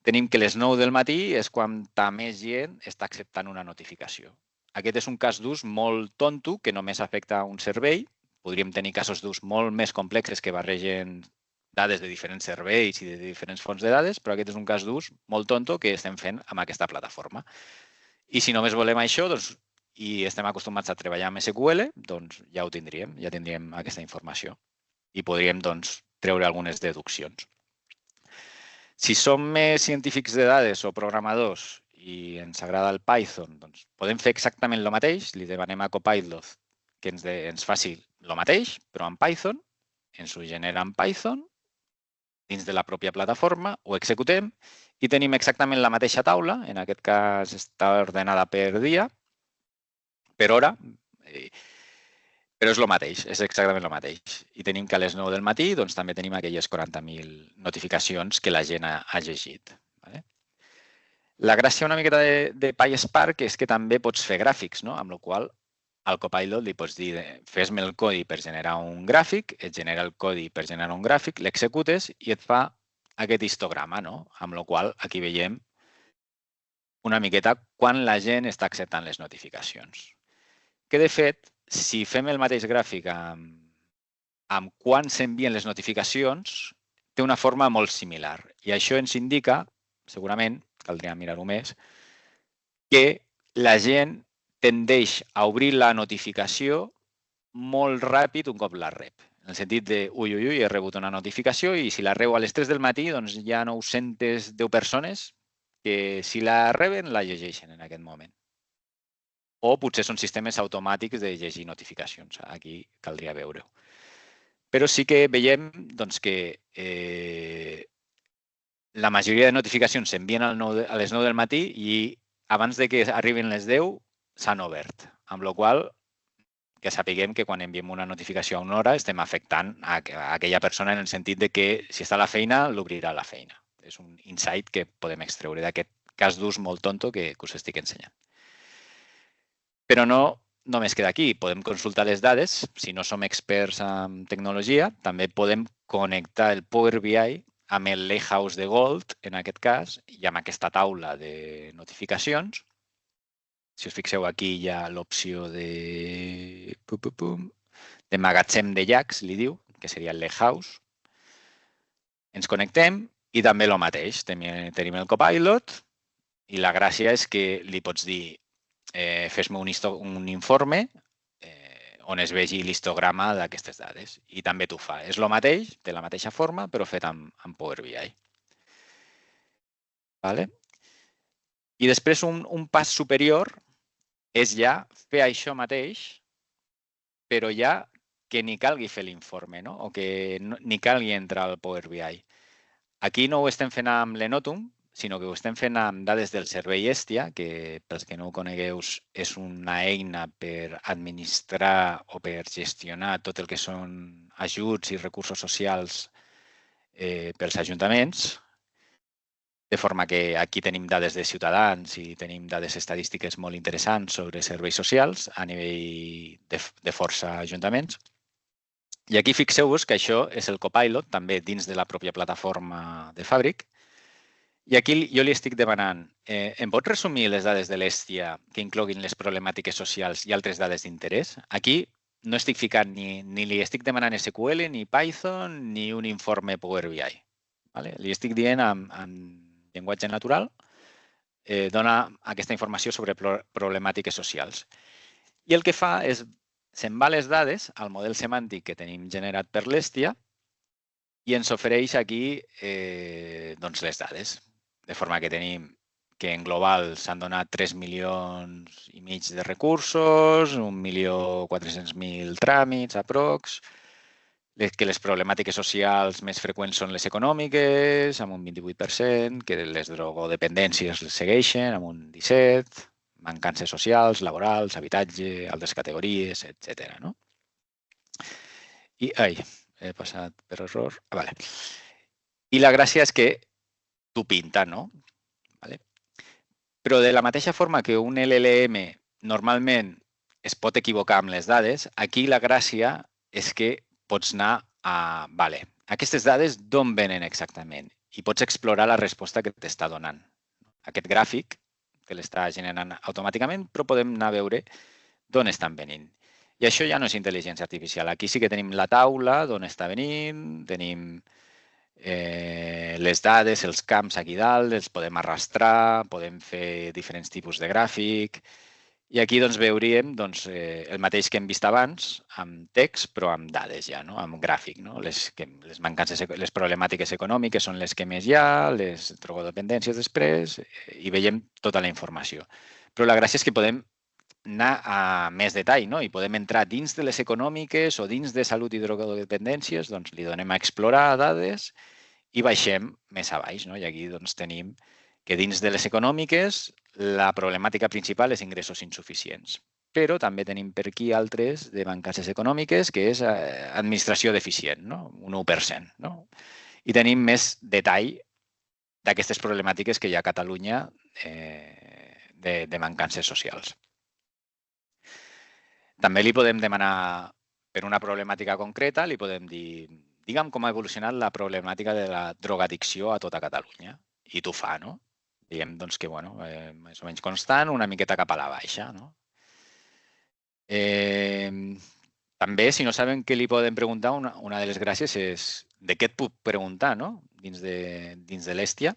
Tenim que les 9 del matí és quan més gent està acceptant una notificació. Aquest és un cas d'ús molt tonto que només afecta un servei. Podríem tenir casos d'ús molt més complexes que barregen dades de diferents serveis i de diferents fonts de dades, però aquest és un cas d'ús molt tonto que estem fent amb aquesta plataforma. I si només volem això i estem acostumats a treballar amb SQL, doncs ja ho tindríem, ja tindríem aquesta informació i podríem treure algunes deduccions. Si som més científics de dades o programadors i ens agrada el Python, doncs podem fer exactament el mateix. Li demanem a Copilot que ens faci el mateix, però en Python. Ens ho genera en Python dins de la pròpia plataforma, ho executem i tenim exactament la mateixa taula. En aquest cas està ordenada per dia, per hora, però és el mateix, és exactament el mateix. I tenim que a les 9 del matí també tenim aquelles 40.000 notificacions que la gent ha llegit. La gràcia una miqueta de PySpark és que també pots fer gràfics, amb la qual al Copilot li pots dir fes-me el codi per generar un gràfic, et genera el codi per generar un gràfic, l'executes i et fa aquest histograma, amb la qual aquí veiem una miqueta quan la gent està acceptant les notificacions. Que de fet, si fem el mateix gràfic amb quan s'envien les notificacions, té una forma molt similar. I això ens indica, segurament, caldria mirar-ho més, que la gent tendeix a obrir la notificació molt ràpid un cop la rep. En el sentit de, ui, he rebut una notificació i si la rebo a les 3 del matí, doncs hi ha 910 persones que si la reben, la llegeixen en aquest moment. O potser són sistemes automàtics de llegir notificacions. Aquí caldria veure-ho. Però sí que veiem que la majoria de notificacions s'envien a les 9 del matí i abans que arribin les 10 s'han obert. Amb la qual cosa, que sapiguem que quan enviem una notificació a una hora estem afectant a aquella persona en el sentit que si està a la feina, l'obrirà a la feina. És un insight que podem extreure d'aquest cas d'ús molt tonto que us estic ensenyant. Però no només queda aquí. Podem consultar les dades. Si no som experts en tecnologia, també podem connectar el Power BI amb el Lakehouse de Gold, en aquest cas, i amb aquesta taula de notificacions. Si us fixeu, aquí hi ha l'opció de magatzem de llacs, li diu, que seria el Lakehouse. Ens connectem i també el mateix. Tenim el Copilot i la gràcia és que li pots dir fes-me un informe on es vegi l'histograma d'aquestes dades. I també t'ho fa. És el mateix, té la mateixa forma, però fet amb Power BI. I després un pas superior és ja fer això mateix, però ja que ni calgui fer l'informe, o que ni calgui entrar al Power BI. Aquí no ho estem fent amb l'Enotum, sinó que ho estem fent amb dades del servei Hestia, que pels que no ho conegueu és una eina per administrar o per gestionar tot el que són ajuts i recursos socials pels ajuntaments, de forma que aquí tenim dades de ciutadans i tenim dades estadístiques molt interessants sobre serveis socials a nivell de força ajuntaments. I aquí fixeu-vos que això és el Copilot, també dins de la pròpia plataforma de Fabric. I aquí jo li estic demanant, em pots resumir les dades de l'Hestia que incloguin les problemàtiques socials i altres dades d'interès? Aquí no estic ficant ni li estic demanant SQL, ni Python, ni un informe Power BI. Li estic dient en llenguatge natural, dona aquesta informació sobre problemàtiques socials. I el que fa és, se'n va les dades al model semàntic que tenim generat per l'Hestia i ens ofereix aquí doncs les dades. De forma que tenim que en global s'han donat 3,5 milions de recursos, 1.400.000 tràmits, aprox, que les problemàtiques socials més freqüents són les econòmiques, amb un 28%, que les drogodependències les segueixen, amb un 17%, mancances socials, laborals, habitatge, altres categories, etc. No? I, he passat per error. Vale. I la gràcia és que t'ho pinta, no? Vale. Però de la mateixa forma que un LLM normalment es pot equivocar amb les dades, aquí la gràcia és que pots anar a... Vale, aquestes dades d'on venen exactament? I pots explorar la resposta que t'està donant. Aquest gràfic que l'està generant automàticament, però podem anar a veure d'on estan venint. I això ja no és intel·ligència artificial. Aquí sí que tenim la taula d'on està venint, tenim les dades, els camps aquí dalt, els podem arrastrar, podem fer diferents tipus de gràfic. I aquí doncs, veuríem el mateix que hem vist abans, amb text, però amb dades ja, no? Amb gràfic. No? Les mancances, les problemàtiques econòmiques són les que més hi ha, les drogodependències després, i veiem tota la informació. Però la gràcia és que podem anar a més detall, no? I podem entrar dins de les econòmiques o dins de salut i drogodependències, doncs li donem a explorar dades i baixem més a baix, no? I aquí doncs, tenim que dins de les econòmiques la problemàtica principal és ingressos insuficients. Però també tenim per aquí altres de mancances econòmiques, que és administració deficient, no? Un 1%. No? I tenim més detall d'aquestes problemàtiques que hi ha a Catalunya de mancances socials. També li podem demanar per una problemàtica concreta, li podem dir, digue'm com ha evolucionat la problemàtica de la drogadicció a tota Catalunya. I t'ho fa, no? Diguem doncs, que bueno, més o menys constant, una miqueta cap a la baixa. No? També, si no saben què li podem preguntar, una de les gràcies és de què et puc preguntar, no? Dins de l'Hèstia.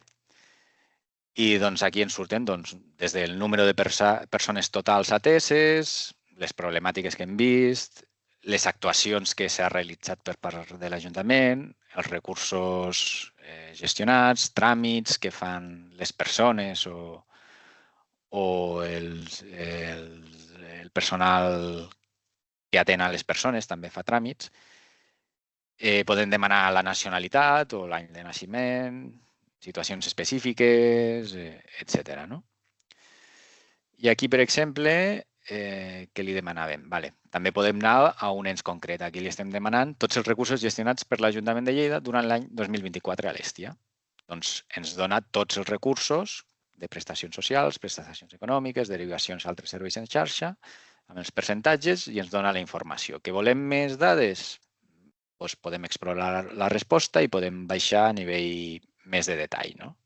I doncs, aquí ens surten doncs, des del número de persones totals ateses, les problemàtiques que hem vist, les actuacions que s'ha realitzat per part de l'Ajuntament, els recursos gestionats, tràmits que fan les persones o el personal que atén a les persones també fa tràmits. Podem demanar la nacionalitat o l'any de naixement, situacions específiques, etc. No? I aquí, per exemple, què li demanàvem? Vale. També podem anar a un ens concret. Aquí li estem demanant tots els recursos gestionats per l'Ajuntament de Lleida durant l'any 2024 a l'Hèstia. Doncs ens dona tots els recursos de prestacions socials, prestacions econòmiques, derivacions a altres serveis en xarxa, amb els percentatges i ens dona la informació. Que volem més dades? Doncs podem explorar la resposta i podem baixar a nivell més de detall. No?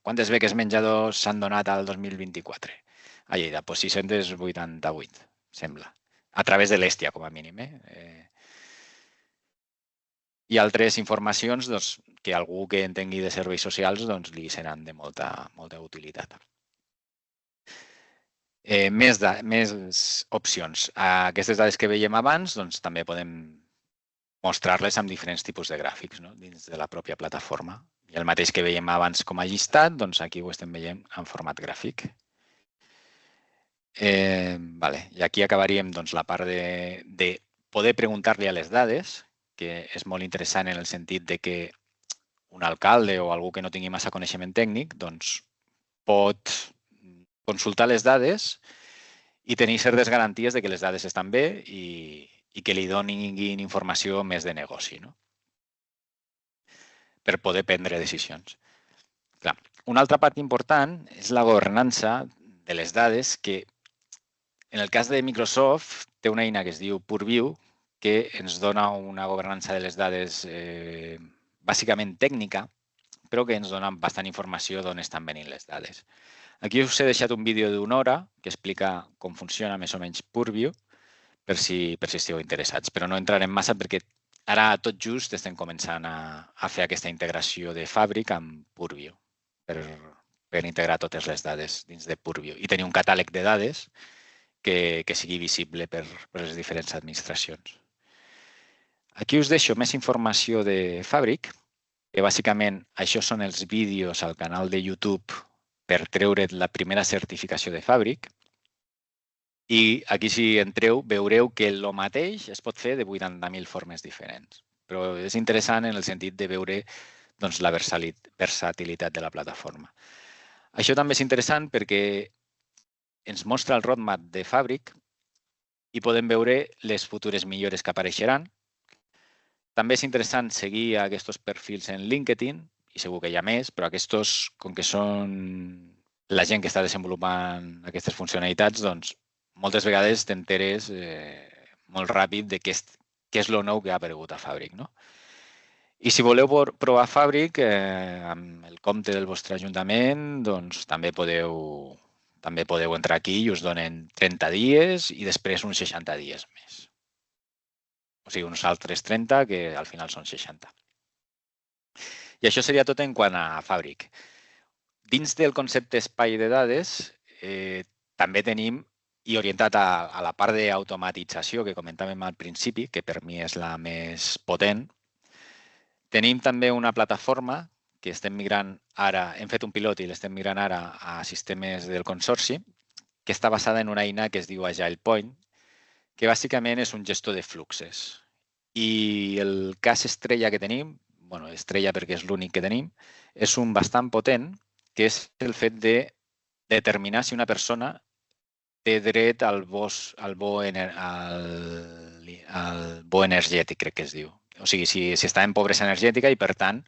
Quantes beques menjador s'han donat al 2024? A Lleida, doncs 688, sembla. A través de l'Hèstia, com a mínim. I altres informacions doncs, que algú que entengui de serveis socials doncs, li seran de molta utilitat. Més opcions. Aquestes dades que veiem abans doncs, també podem mostrar-les amb diferents tipus de gràfics dins de la pròpia plataforma. I el mateix que veiem abans com a llistat, doncs aquí ho estem veient en format gràfic. I aquí acabaríem la part de poder preguntar-li a les dades, que és molt interessant en el sentit de que un alcalde o algú que no tingui massa coneixement tècnic doncs pot consultar les dades i tenir certes garanties de que les dades estan bé i que li donin informació més de negoci, no? Per poder prendre decisions. Clar, una altra part important és la governança de les dades que en el cas de Microsoft té una eina que es diu Purview que ens dona una governança de les dades bàsicament tècnica, però que ens dona bastant informació d'on estan venint les dades. Aquí us he deixat un vídeo d'1 hora que explica com funciona més o menys Purview per si esteu interessats, però no entrarem massa perquè ara tot just estem començant a fer aquesta integració de Fabric amb Purview per integrar totes les dades dins de Purview i tenir un catàleg de dades que sigui visible per les diferents administracions. Aquí us deixo més informació de Fabric, que bàsicament això són els vídeos al canal de YouTube per treure't la primera certificació de Fabric. I aquí, si entreu, veureu que el mateix es pot fer de 80.000 formes diferents. Però és interessant en el sentit de veure la versatilitat de la plataforma. Això també és interessant perquè ens mostra el roadmap de Fabric i podem veure les futures millores que apareixeran. També és interessant seguir aquests perfils en LinkedIn, i segur que hi ha més, però aquests, com que són la gent que està desenvolupant aquestes funcionalitats, doncs moltes vegades t'enteres molt ràpid de què és el nou que ha aparegut a Fabric. I si voleu provar Fabric amb el compte del vostre ajuntament, doncs també podeu entrar aquí i us donen 30 dies i després uns 60 dies més. O sigui, uns altres 30, que al final són 60. I això seria tot en quant a Fabric. Dins del concepte espai de dades, també tenim, i orientat a la part d'automatització que comentàvem al principi, que per mi és la més potent, tenim també una plataforma que estem migrant ara, hem fet un pilot i l'estem migrant ara a sistemes del consorci, que està basada en una eina que es diu Agile Point, que bàsicament és un gestor de fluxes. I el cas estrella que tenim, bueno, estrella perquè és l'únic que tenim, és un bastant potent, que és el fet de determinar si una persona té dret al bo energètic, crec que es diu. O sigui, si està en pobresa energètica i, per tant,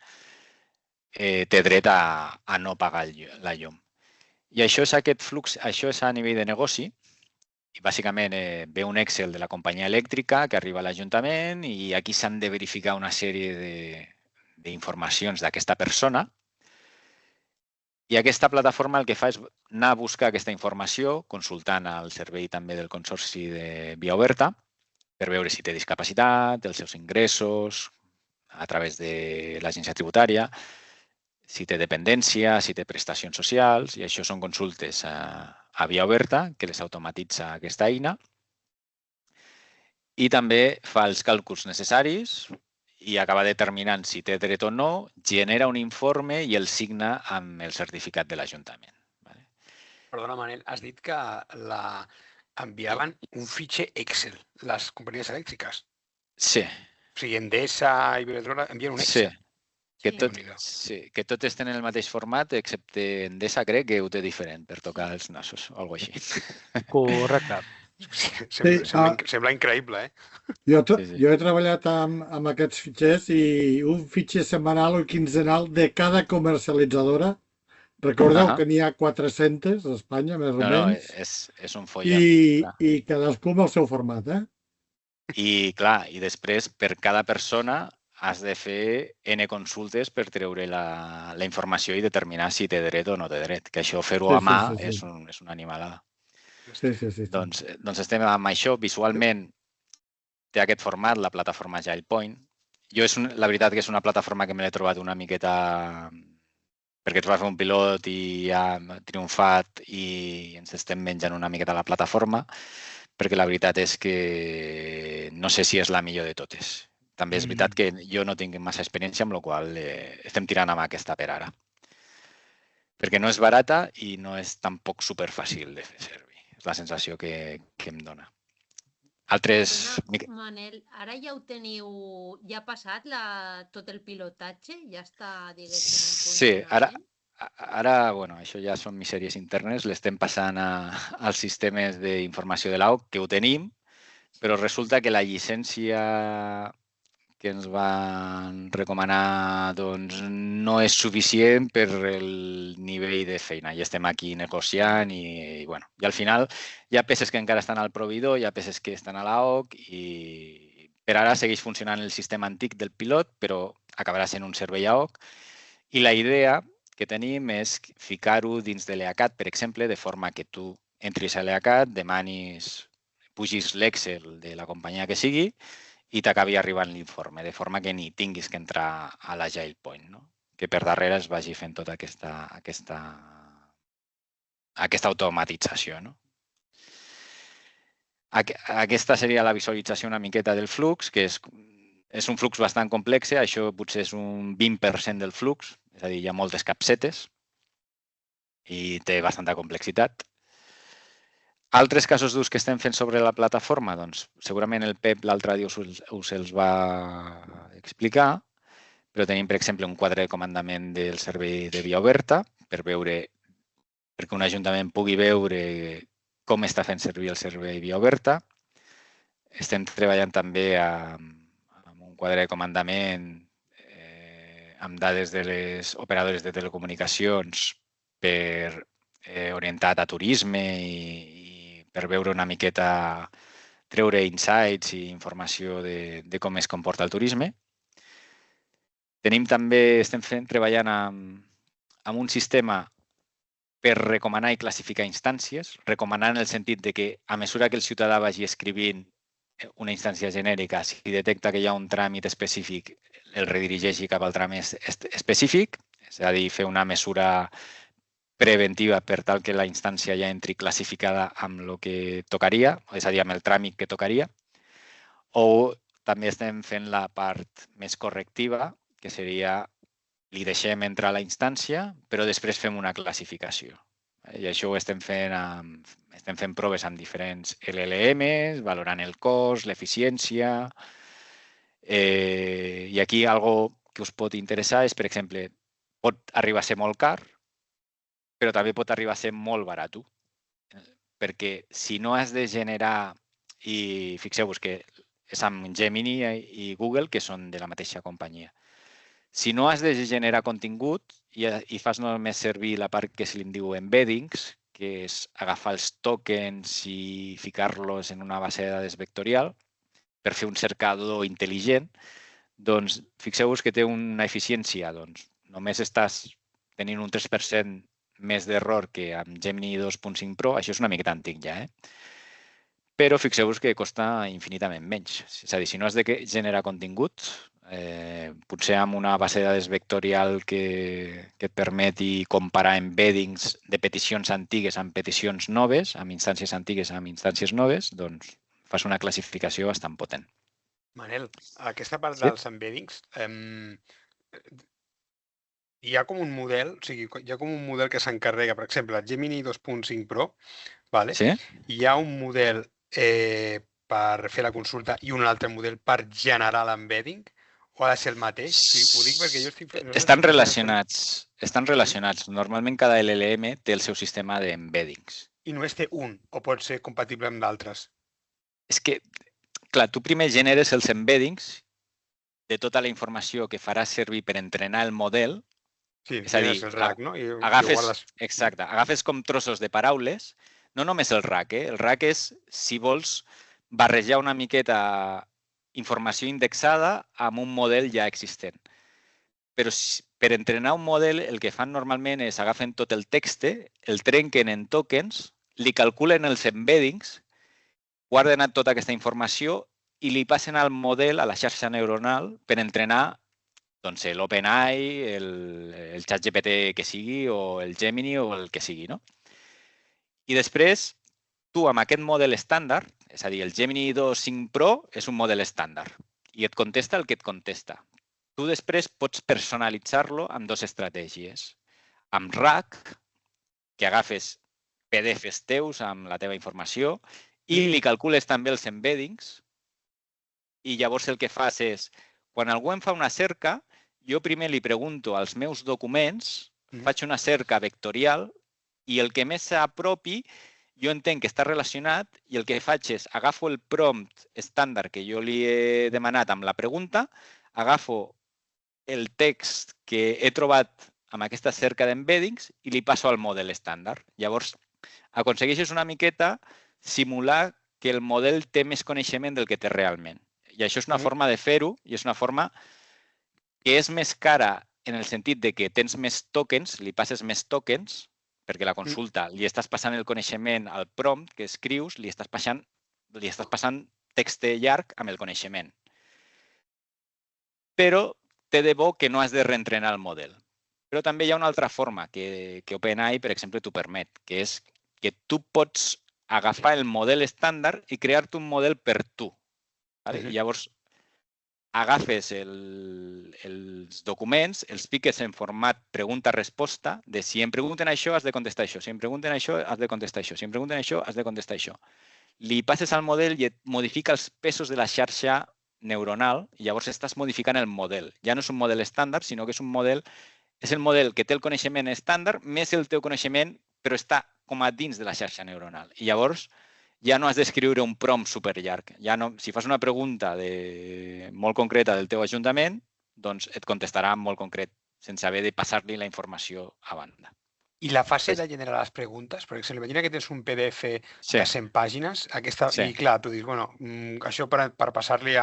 té dret a no pagar la llum. I això és aquest flux, això és a nivell de negoci. I bàsicament ve un Excel de la companyia elèctrica que arriba a l'Ajuntament i aquí s'han de verificar una sèrie d'informacions d'aquesta persona. I aquesta plataforma el que fa és anar a buscar aquesta informació, consultant el servei també del Consorci de Via Oberta, per veure si té discapacitat, els seus ingressos a través de l'agència tributària, si té dependència, si té prestacions socials, i això són consultes a Via Oberta, que les automatitza aquesta eina, i també fa els càlculs necessaris i acaba determinant si té dret o no, genera un informe i el signa amb el certificat de l'Ajuntament. Perdona, Manel, has dit que enviaven un fitxer Excel, les companyies elèctriques. Sí. O sigui, Endesa i Iberdrola envien un Excel. Sí, que totes tenen el mateix format, excepte Endesa crec que ho té diferent per tocar els nassos o alguna cosa així. Correcte. Sembla increïble, Jo he treballat amb aquests fitxers i un fitxer setmanal o quinzenal de cada comercialitzadora. Recordeu que n'hi ha 400 a Espanya, més o menys. No, és un follon. I cadascú amb el seu format, I clar, i després per cada persona has de fer N consultes per treure la informació i determinar si té dret o no té dret. Que això fer-ho a mà és una animalada. Sí. Doncs estem amb això. Visualment té aquest format, la plataforma Agile Point. Jo la veritat que és una plataforma que me l'he trobat una miqueta perquè ens va fer un pilot i ha triomfat i ens estem menjant una miqueta la plataforma, perquè la veritat és que no sé si és la millor de totes. També és veritat que jo no tinc massa experiència, amb la qual estem tirant amb aquesta per ara. Perquè no és barata i no és tampoc superfàcil de fer servir. És la sensació que em dona. Manel, ara ja ho teniu, ja ha passat tot el pilotatge? Ja està, diguéssim, en funcionament? Sí, ara, bueno, això ja són misèries internes, l'estem passant als sistemes d'informació de l'AOC, que ho tenim, però resulta que la llicència que ens van recomanar doncs, no és suficient per el nivell de feina. I estem aquí negociant i al final hi ha peces que encara estan al proveïdor, hi ha peces que estan a l'AOC i per ara segueix funcionant el sistema antic del pilot, però acabarà sent un servei AOC. I la idea que tenim és ficar-ho dins de l'EACAT, per exemple, de forma que tu entris a l'EACAT, pugis l'Excel de la companyia que sigui i t'acabi arribant l'informe, de forma que ni tinguis que entrar a l'Agile Point, que per darrere es vagi fent tota aquesta automatització. Aquesta seria la visualització una miqueta del flux, que és És un flux bastant complex, això potser és un 20% del flux, és a dir, hi ha moltes capsetes i té bastanta complexitat. Altres casos d'ús que estem fent sobre la plataforma, doncs segurament el Pep l'altre dia us els va explicar, però tenim, per exemple, un quadre de comandament del servei de via oberta perquè un ajuntament pugui veure com està fent servir el servei via oberta. Estem treballant també amb un quadre de comandament amb dades de les operadores de telecomunicacions orientat a turisme i per veure una miqueta, treure insights i informació de com es comporta el turisme. Estem treballant amb un sistema per recomanar i classificar instàncies, recomanar en el sentit de que a mesura que el ciutadà vagi escrivint una instància genèrica, si detecta que hi ha un tràmit específic, el redirigeixi cap al tràmit específic, és a dir, fer una mesura preventiva per tal que la instància ja entri classificada amb el que tocaria, és a dir, amb el tràmit que tocaria. O també estem fent la part més correctiva, que seria li deixem entrar a la instància, però després fem una classificació. I això ho estem fent proves amb diferents LLMs, valorant el cost, l'eficiència. I aquí algo que us pot interessar és, per exemple, pot arribar a ser molt car, però també pot arribar a ser molt barat. Perquè si no has de generar, i fixeu-vos que és amb Gemini i Google, que són de la mateixa companyia, si no has de generar contingut i fas només servir la part que se li diu embeddings, que és agafar els tokens i ficar-los en una base de dades vectorial per fer un cercador intel·ligent, doncs fixeu-vos que té una eficiència, doncs només estàs tenint un 3% més d'error que amb Gemini 2.5 Pro, això és una miqueta antic ja, però fixeu-vos que costa infinitament menys. És a dir, si no has de generar contingut, potser amb una base de dades vectorial que et permeti comparar embeddings de peticions antigues amb peticions noves, amb instàncies antigues amb instàncies noves, doncs fas una classificació bastant potent. Manel, aquesta part dels embeddings, hi ha com un model, o sigui, hi ha com un model que s'encarrega, per exemple, Gemini 2.5 Pro, hi ha un model per fer la consulta i un altre model per generar l'embedding, o ha de ser el mateix? Ho dic perquè jo estic... Estan relacionats. Normalment cada LLM té el seu sistema d'embeddings. I només té un, o pot ser compatible amb d'altres? És que, clar, tu primer generes els embeddings de tota la informació que faràs servir per entrenar el model. Sí, és a dir, el RAG, no? Agafes com trossos de paraules, no només el RAG, el RAG és, si vols, barrejar una miqueta informació indexada amb un model ja existent. Però per entrenar un model el que fan normalment és agafen tot el text, el trenquen en tokens, li calculen els embeddings, guarden tota aquesta informació i li passen al model, a la xarxa neuronal, per entrenar l'OpenAI, el ChatGPT que sigui, o el Gemini, o el que sigui. I després, tu amb aquest model estàndard, és a dir, el Gemini 2.5 Pro és un model estàndard i et contesta el que et contesta. Tu després pots personalitzar-lo amb dues estratègies. Amb RAG, que agafes PDFs teus amb la teva informació i li calcules també els embeddings i llavors el que fas és, quan algú em fa una cerca, jo primer li pregunto als meus documents, faig una cerca vectorial i el que més s'apropi jo entenc que està relacionat i el que faig és agafo el prompt estàndard que jo li he demanat amb la pregunta, agafo el text que he trobat amb aquesta cerca d'embeddings i li passo al model estàndard. Llavors, aconsegueixes una miqueta simular que el model té més coneixement del que té realment. I això és una forma de fer-ho i és una forma que és més cara en el sentit de que tens més tokens, li passes més tokens, perquè la consulta li estàs passant el coneixement al prompt que escrius, li estàs passant text llarg amb el coneixement. Però té de bo que no has de reentrenar el model. Però també hi ha una altra forma que OpenAI, per exemple, t'ho permet, que és que tu pots agafar el model estàndard i crear-te un model per tu. Llavors, agafes els documents, els piques en format pregunta-resposta, de si em pregunten això, has de contestar això, si em pregunten això, has de contestar això, si em pregunten això, has de contestar això. Li passes al model i et modifica els pesos de la xarxa neuronal i llavors estàs modificant el model. Ja no és un model estàndard, sinó que és un model, és el model que té el coneixement estàndard més el teu coneixement, però està com a dins de la xarxa neuronal. I llavors ja no has d'escriure un prompt superllarg. Ja no, si fas una pregunta molt concreta del teu ajuntament, doncs et contestarà molt concret, sense haver de passar-li la informació a banda. I la fase de generar les preguntes, per exemple, imagina que tens un PDF de 100 pàgines, i clar, tu dius, bueno, això per passar-li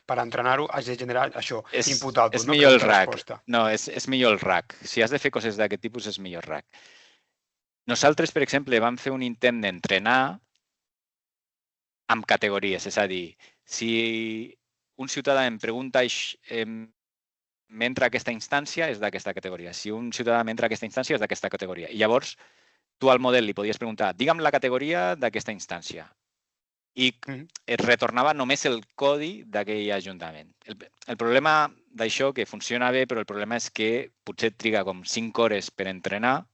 per entrenar-ho, has de generar això, input output. És millor el RAG. No, és millor el RAG. Si has de fer coses d'aquest tipus, és millor el RAG. Nosaltres, per exemple, vam fer un intent d'entrenar amb categories, és a dir, si un ciutadà em pregunta m'entra aquesta instància, és d'aquesta categoria. Si un ciutadà m'entra aquesta instància, és d'aquesta categoria. I llavors, tu al model li podies preguntar, digue'm la categoria d'aquesta instància. I et retornava només el codi d'aquell ajuntament. El problema d'això, que funciona bé, però el problema és que potser et triga com 5 hores per entrenar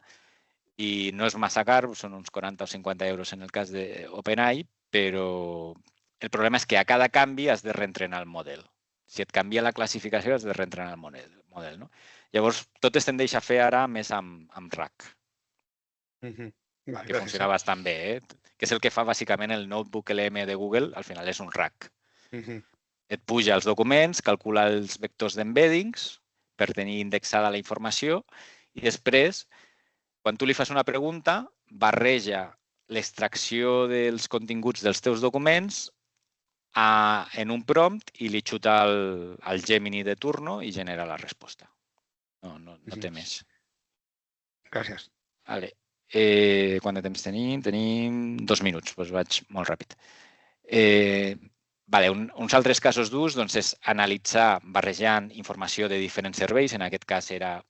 i no és massa car, són uns 40 o 50 euros en el cas d'OpenAI, però el problema és que a cada canvi has de reentrenar el model. Si et canvia la classificació, has de reentrenar el model. No? Llavors, tot es tendeix a fer ara més amb RAG, que funciona bastant bé, que és el que fa bàsicament el Notebook LM de Google, al final és un RAG. Et puja els documents, calcula els vectors d'embeddings per tenir indexada la informació i després, quan tu li fas una pregunta, barreja l'extracció dels continguts dels teus documents en un prompt i li xuta al Gemini de turno i genera la resposta. No té més. Gràcies. Vale. Quant de temps tenim? Tenim 2 minuts, doncs vaig molt ràpid. Uns altres casos d'ús és analitzar barrejant informació de diferents serveis. En aquest cas era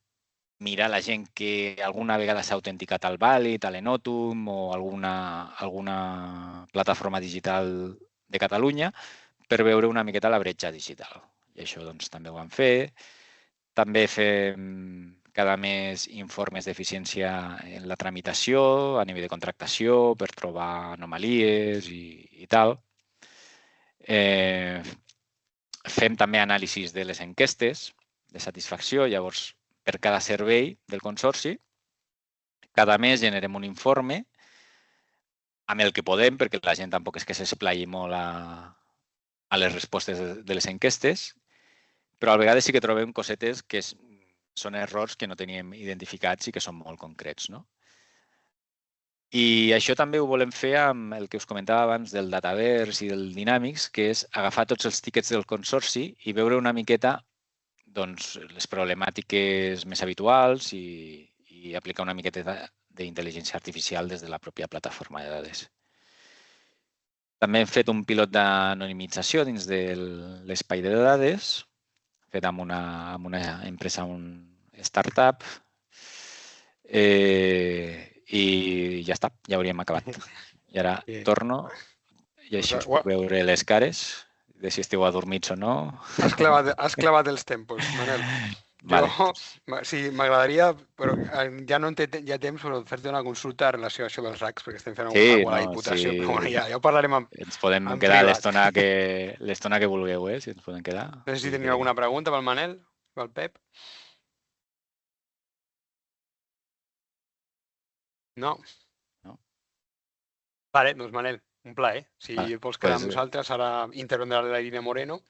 mirar la gent que alguna vegada s'ha autenticat al Vàlid, a l'Enotum o alguna plataforma digital de Catalunya per veure una miqueta la bretxa digital. I això també ho vam fer. També fem cada mes informes d'eficiència en la tramitació, a nivell de contractació, per trobar anomalies i tal. Fem també anàlisis de les enquestes de satisfacció. Llavors, per cada servei del consorci, cada mes generem un informe amb el que podem, perquè la gent tampoc és que s'esplai molt a les respostes de les enquestes, però a vegades sí que trobem cosetes que són errors que no teníem identificats i que són molt concrets. I això també ho volem fer amb el que us comentava abans del Dataverse i del Dynamics, que és agafar tots els tíquets del consorci i veure una miqueta les problemàtiques més habituals i aplicar una miqueta d'intel·ligència artificial des de la pròpia plataforma de dades. També hem fet un pilot d'anonimització dins de l'espai de dades, fet amb una empresa, un startup, i ja està, ja hauríem acabat. I ara torno i així us puc veure les cares, de si esteu adormits o no. Has clavat els tempos, Manel. Sí, m'agradaria, però ja no té temps per fer-te una consulta en relació a això dels RAGs, perquè estem fent alguna imputació, però ja ho parlarem en privat. Ens podem quedar l'estona que vulgueu, si ens podem quedar. No sé si teniu alguna pregunta pel Manel, pel Pep. No? Vale, doncs Manel, un plaer. Si vols quedar amb nosaltres, ara intervendrà la Irene Moreno.